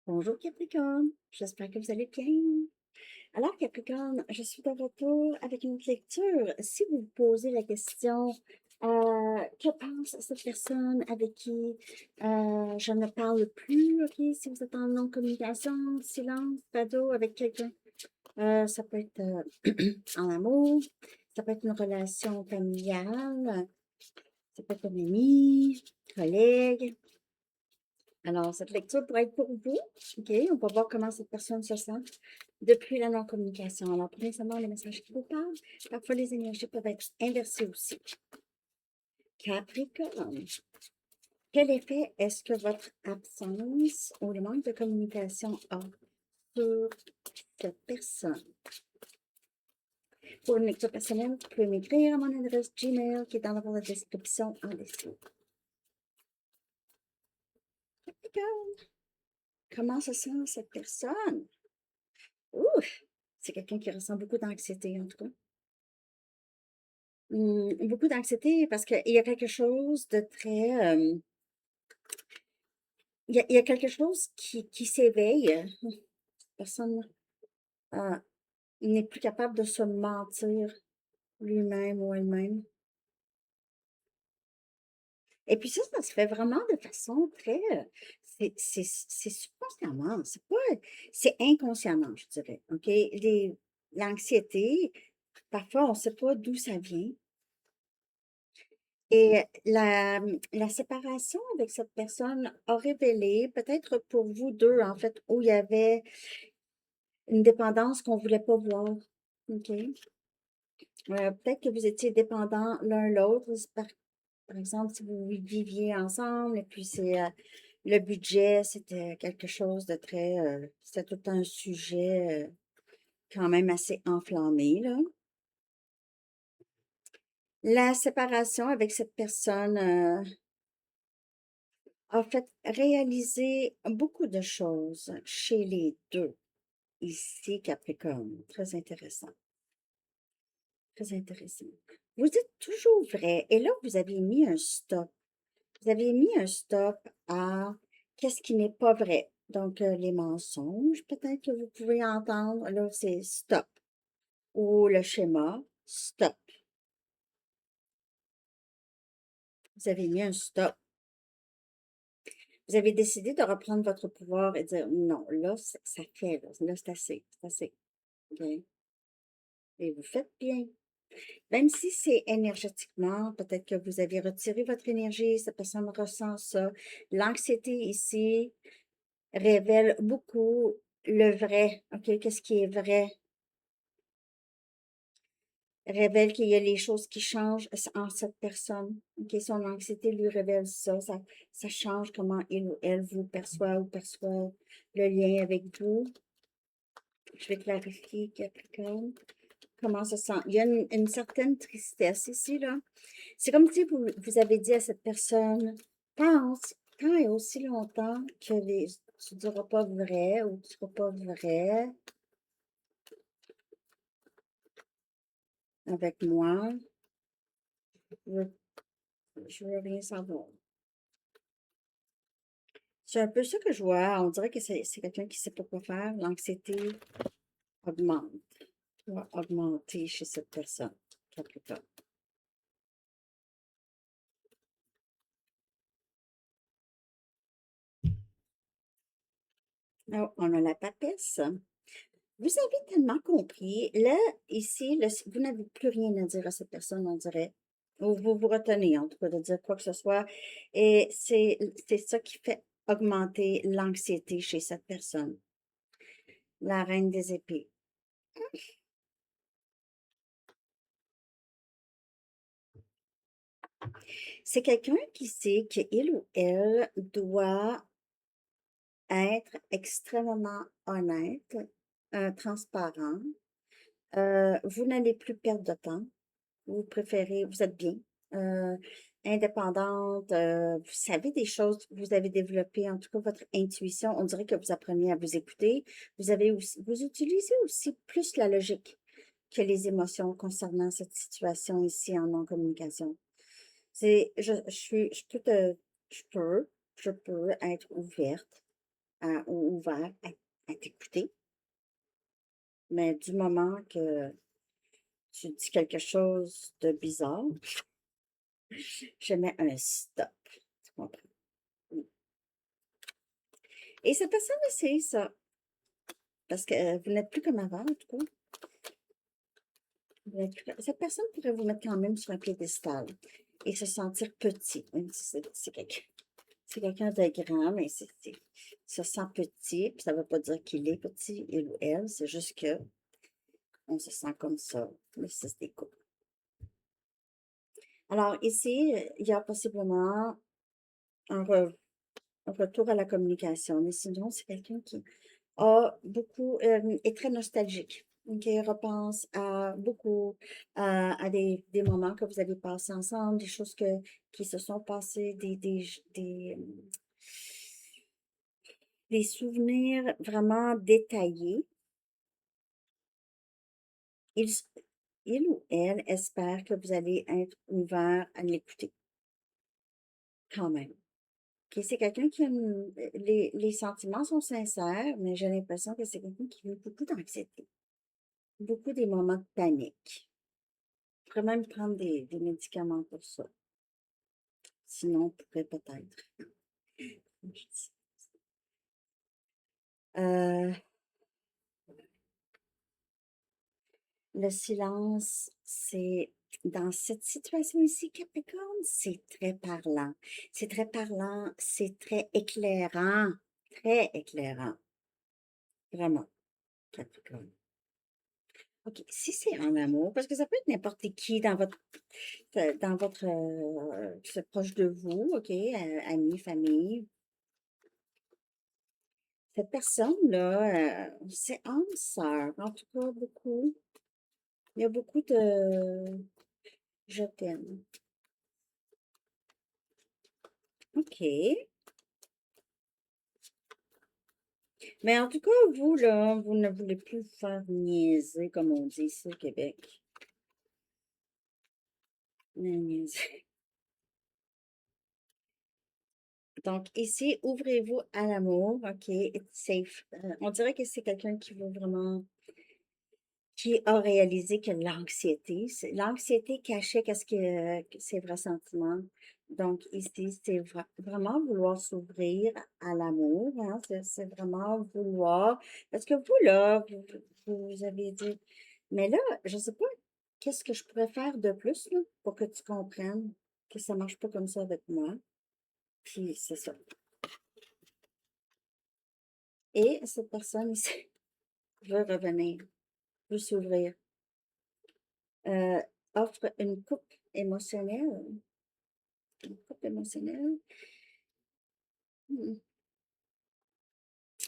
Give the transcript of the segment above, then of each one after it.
Bonjour Capricorne, j'espère que vous allez bien. Alors Capricorne, je suis de retour avec une autre lecture. Si vous vous posez la question, que pense cette personne avec qui je ne parle plus, ok? Si vous êtes en non-communication, silence, cadeau avec quelqu'un, ça peut être en amour, ça peut être une relation familiale, ça peut être un ami, collègue. Alors, cette lecture pourrait être pour vous. OK, on va voir comment cette personne se sent depuis la non-communication. Alors, prenez seulement les messages qui vous parlent. Parfois, les énergies peuvent être inversées aussi. Capricorne, quel effet est-ce que votre absence ou le manque de communication a sur cette personne? Pour une lecture personnelle, vous pouvez m'écrire à mon adresse Gmail qui est dans la barre de description en dessous. Capricorne, comment se sent cette personne? Ouh, c'est quelqu'un qui ressent beaucoup d'anxiété en tout cas. Beaucoup d'anxiété parce qu'il y a quelque chose de très, il y a quelque chose qui s'éveille. Personne, heu, n'est plus capable de se mentir lui-même ou elle-même. Et puis ça se fait vraiment de façon très, c'est subconsciemment, c'est pas c'est inconsciemment, je dirais, OK? L'anxiété, parfois, on ne sait pas d'où ça vient. Et la séparation avec cette personne a révélé, peut-être pour vous 2 en fait, où il y avait une dépendance qu'on voulait pas voir. OK? Peut-être que vous étiez dépendants l'un l'autre, par exemple, si vous viviez ensemble et puis le budget, c'était quelque chose de très, c'était tout un sujet, quand même assez enflammé, là. La séparation avec cette personne, a fait réaliser beaucoup de choses chez les 2 ici, Capricorne. Très intéressant, très intéressant. Vous dites toujours vrai et là, vous avez mis un stop. Vous avez mis un stop à qu'est-ce qui n'est pas vrai. Donc, les mensonges, peut-être que vous pouvez entendre, là, c'est stop. Ou le schéma, stop. Vous avez mis un stop. Vous avez décidé de reprendre votre pouvoir et dire non, là, ça fait, là, c'est assez, c'est assez. OK? Et vous faites bien. Même si c'est énergétiquement, peut-être que vous avez retiré votre énergie, cette personne ressent ça. L'anxiété ici révèle beaucoup le vrai, OK? Qu'est-ce qui est vrai? Révèle qu'il y a les choses qui changent en cette personne. OK? Son anxiété lui révèle ça. Ça change comment il ou elle vous perçoit ou perçoit le lien avec vous. Je vais clarifier, Capricorne. Comment ça sent? Il y a une certaine tristesse ici, là. C'est comme si vous avez dit à cette personne, pense, tant et aussi longtemps que tu ne diras pas vrai ou tu ne seras pas vrai avec moi, je je veux rien savoir. C'est un peu ça que je vois. On dirait que c'est quelqu'un qui ne sait pas quoi faire. L'anxiété augmente, va augmenter chez cette personne, Capricorne. Oh, on a la papesse. Vous avez tellement compris. Là, ici, vous n'avez plus rien à dire à cette personne, on dirait. Ou vous vous retenez, en tout cas, de dire quoi que ce soit. Et c'est ça qui fait augmenter l'anxiété chez cette personne. La reine des épées. C'est quelqu'un qui sait qu'il ou elle doit être extrêmement honnête, transparent. Vous n'allez plus perdre de temps. Vous préférez, vous êtes bien, euh, indépendante, vous savez des choses, vous avez développé en tout cas votre intuition. On dirait que vous apprenez à vous écouter. Vous utilisez aussi plus la logique que les émotions concernant cette situation ici en non-communication. Je peux je peux être ouverte ouvert à t'écouter, mais du moment que tu dis quelque chose de bizarre, je mets un stop. Tu comprends? Mm. Et cette personne c'est ça, parce que vous n'êtes plus comme avant, en tout cas. Cette personne pourrait vous mettre quand même sur un piédestal et se sentir petit, même si c'est quelqu'un de grand, mais se sent petit, puis ça ne veut pas dire qu'il est petit, il ou elle, c'est juste que on se sent comme ça, le 6 des coupes. Alors ici, il y a possiblement un, un retour à la communication, mais sinon, c'est quelqu'un qui a beaucoup, est très nostalgique. Qui repense à beaucoup, à des moments que vous avez passés ensemble, des choses qui se sont passées, des souvenirs vraiment détaillés. Il, il ou elle espère que vous allez être ouvert à l'écouter, quand même. OK, c'est quelqu'un qui aime, les sentiments sont sincères, mais j'ai l'impression que c'est quelqu'un qui vit beaucoup d'anxiété, beaucoup des moments de panique. Il pourrait même prendre des médicaments pour ça. Sinon, on pourrait peut-être. Euh, le silence, c'est dans cette situation ici, Capricorne, c'est très parlant. C'est très parlant, c'est très éclairant. Très éclairant. Vraiment, Capricorne. OK, si c'est en amour, parce que ça peut être n'importe qui dans votre c'est proche de vous, OK, amis, famille. Cette personne-là, c'est âme sœur, en tout cas beaucoup. Il y a beaucoup de je t'aime. OK. Mais en tout cas, vous, là, vous ne voulez plus vous faire niaiser, comme on dit ici au Québec. Niaiser. Donc, ici, ouvrez-vous à l'amour, OK, it's safe. On dirait que c'est quelqu'un qui veut vraiment, qui a réalisé que l'anxiété cachait qu'est-ce que ses vrais sentiments. Donc, ici, c'est vraiment vouloir s'ouvrir à l'amour, hein, c'est vraiment vouloir, parce que vous, là, vous avez dit, mais là, je ne sais pas, qu'est-ce que je pourrais faire de plus, là, pour que tu comprennes que ça ne marche pas comme ça avec moi. Puis, c'est ça. Et cette personne ici veut revenir, veut s'ouvrir, offre une coupe émotionnelle. Une coupe émotionnelle. Hmm.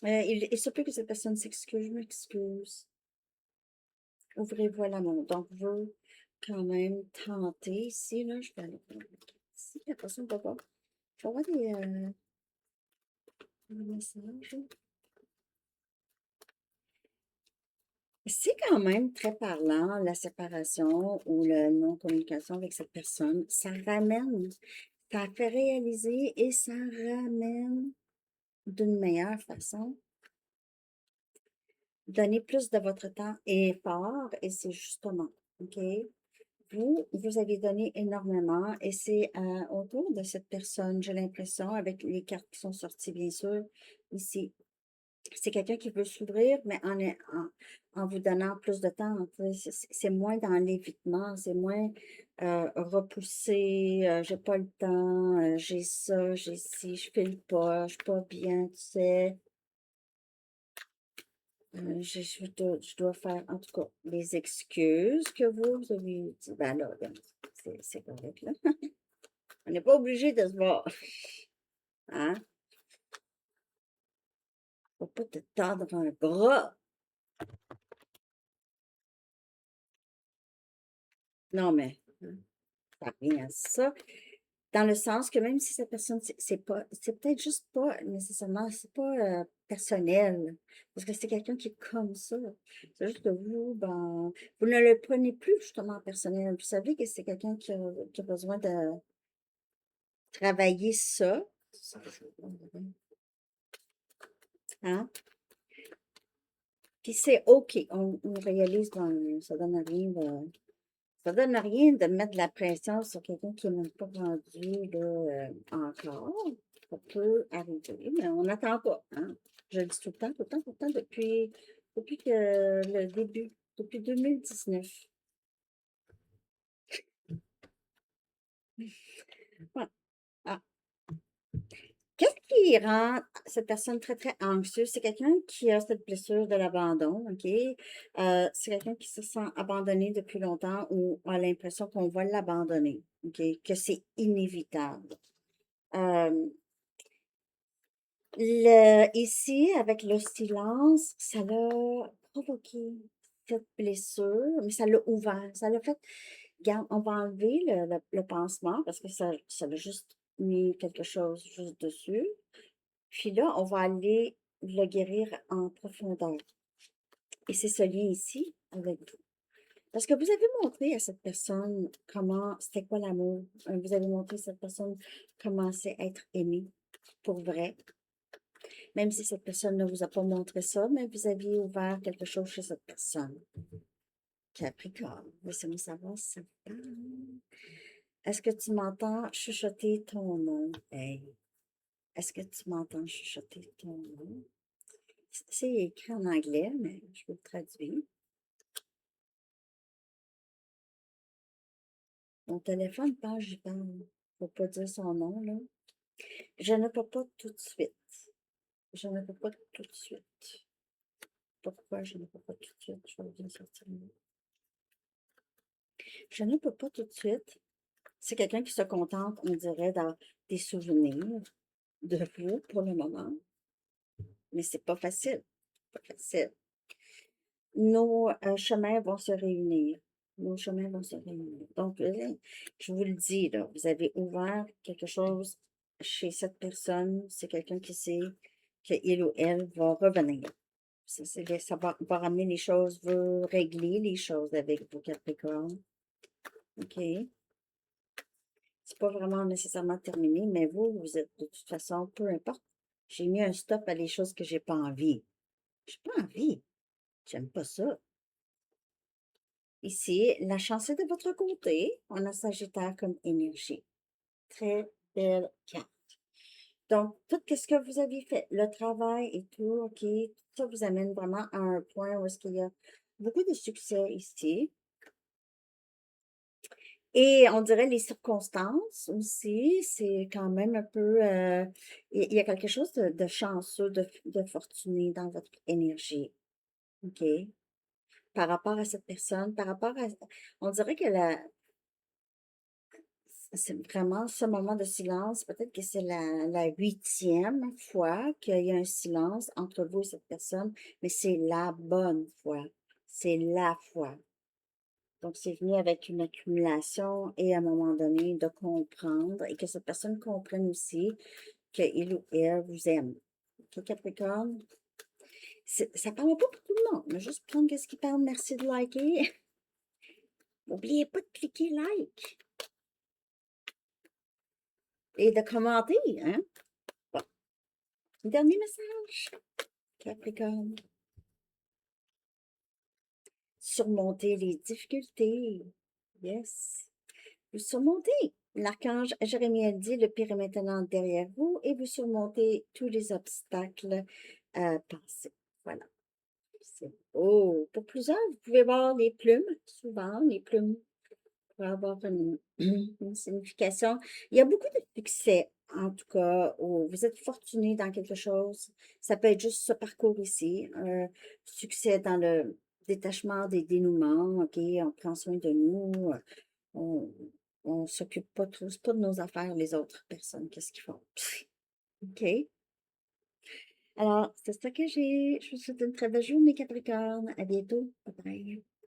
Il se peut que cette personne s'excuse, je m'excuse. Ouvrez-vous à l'amour. Donc, veut quand même tenter ici, là, je vais aller voir ici, la personne va voir. Je vais voir des messages. C'est quand même très parlant, la séparation ou la non-communication avec cette personne. Ça ramène, ça fait réaliser et ça ramène d'une meilleure façon. Donnez plus de votre temps et effort et c'est justement, OK? Vous avez donné énormément et c'est autour de cette personne, j'ai l'impression, avec les cartes qui sont sorties, bien sûr, ici. C'est quelqu'un qui veut s'ouvrir, mais en vous donnant plus de temps. C'est moins dans l'évitement, c'est moins repoussé, j'ai pas le temps, j'ai ça, j'ai ci, je file pas, je suis pas bien, tu sais. Je dois faire, en tout cas, les excuses que vous avez dit. Ben là, c'est correct, là. On n'est pas obligé de se voir. Hein? Faut pas te tendre un bras. Non, mais hein, ça revient à ça. Dans le sens que même si cette personne, c'est peut-être juste pas nécessairement, c'est pas personnel. Parce que c'est quelqu'un qui est comme ça. C'est juste que vous, ben, vous ne le prenez plus justement personnel. Vous savez que c'est quelqu'un qui a besoin de travailler ça. Hein? Puis c'est OK. On réalise, bon, ça donne rien de mettre de la pression sur quelqu'un qui n'est même pas rendu là, encore. Ça peut arriver, mais on n'attend pas. Hein? Je le dis tout le temps, tout le temps, tout le temps, depuis que le début, depuis 2019. Ouais. Ah. Qu'est-ce qui rend cette personne très, très anxieuse? C'est quelqu'un qui a cette blessure de l'abandon, OK? C'est quelqu'un qui se sent abandonné depuis longtemps ou a l'impression qu'on va l'abandonner, OK? Que c'est inévitable. Euh, ici, avec le silence, ça l'a provoqué cette blessure, mais ça l'a ouvert. Ça l'a fait, regarde, on va enlever le pansement parce que ça l'a juste mis quelque chose juste dessus. Puis là, on va aller le guérir en profondeur. Et c'est ce lien ici avec vous. Parce que vous avez montré à cette personne comment, c'était quoi l'amour. Vous avez montré à cette personne comment c'est être aimé pour vrai. Même si cette personne ne vous a pas montré ça, mais vous aviez ouvert quelque chose chez cette personne. Capricorne, laissez-moi savoir si ça vous parle. Est-ce que tu m'entends chuchoter ton nom? Hey. Est-ce que tu m'entends chuchoter ton nom? C'est écrit en anglais, mais je vais le traduire. Mon téléphone parle, j'y parle. Faut pas dire son nom, là. Je ne peux pas tout de suite. Je ne peux pas tout de suite. Pourquoi je ne peux pas tout de suite? Je vais bien sortir le mot. Je ne peux pas tout de suite. C'est quelqu'un qui se contente, on dirait, dans des souvenirs de vous pour le moment. Mais c'est pas facile. Pas facile. Nos chemins vont se réunir. Nos chemins vont se réunir. Donc, je vous le dis, là, vous avez ouvert quelque chose chez cette personne. C'est quelqu'un qui sait qu'il ou elle va revenir. Ça va ramener les choses, veut régler les choses avec vos Capricornes. OK? C'est pas vraiment nécessairement terminé, mais vous êtes de toute façon, peu importe. J'ai mis un stop à les choses que j'ai pas envie. J'ai pas envie. J'aime pas ça. Ici, la chance est de votre côté. On a Sagittaire comme énergie. Très belle carte. Donc, tout ce que vous avez fait, le travail et tout, OK, tout ça vous amène vraiment à un point où est-ce qu'il y a beaucoup de succès ici. Et on dirait les circonstances aussi, c'est quand même un peu, il y a quelque chose de chanceux, de fortuné dans votre énergie. OK? Par rapport à cette personne, par rapport à, on dirait que c'est vraiment ce moment de silence. Peut-être que c'est la 8e fois qu'il y a un silence entre vous et cette personne, mais c'est la bonne fois. C'est la fois. Donc, c'est venu avec une accumulation et à un moment donné, de comprendre et que cette personne comprenne aussi qu'il ou elle vous aime. OK, Capricorne? Ça parle pas pour tout le monde, mais juste prendre ce qui parle. Merci de liker. N'oubliez pas de cliquer like et de commenter, hein? Bon, dernier message, Capricorne. Surmonter les difficultés. Yes. Vous surmontez. L'archange Jérémie dit, le pire est maintenant derrière vous et vous surmontez tous les obstacles passés. Voilà. C'est beau. Pour plusieurs, vous pouvez voir les plumes. Souvent, les plumes peuvent avoir une signification. Il y a beaucoup de succès, en tout cas, où vous êtes fortuné dans quelque chose. Ça peut être juste ce parcours ici. Succès dans le détachement des dénouements. OK, on prend soin de nous. On on s'occupe pas trop, c'est pas de nos affaires, les autres personnes, qu'est-ce qu'ils font. OK? Alors, c'est ça que j'ai. Je vous souhaite une très belle journée, Capricorne. À bientôt. Bye bye.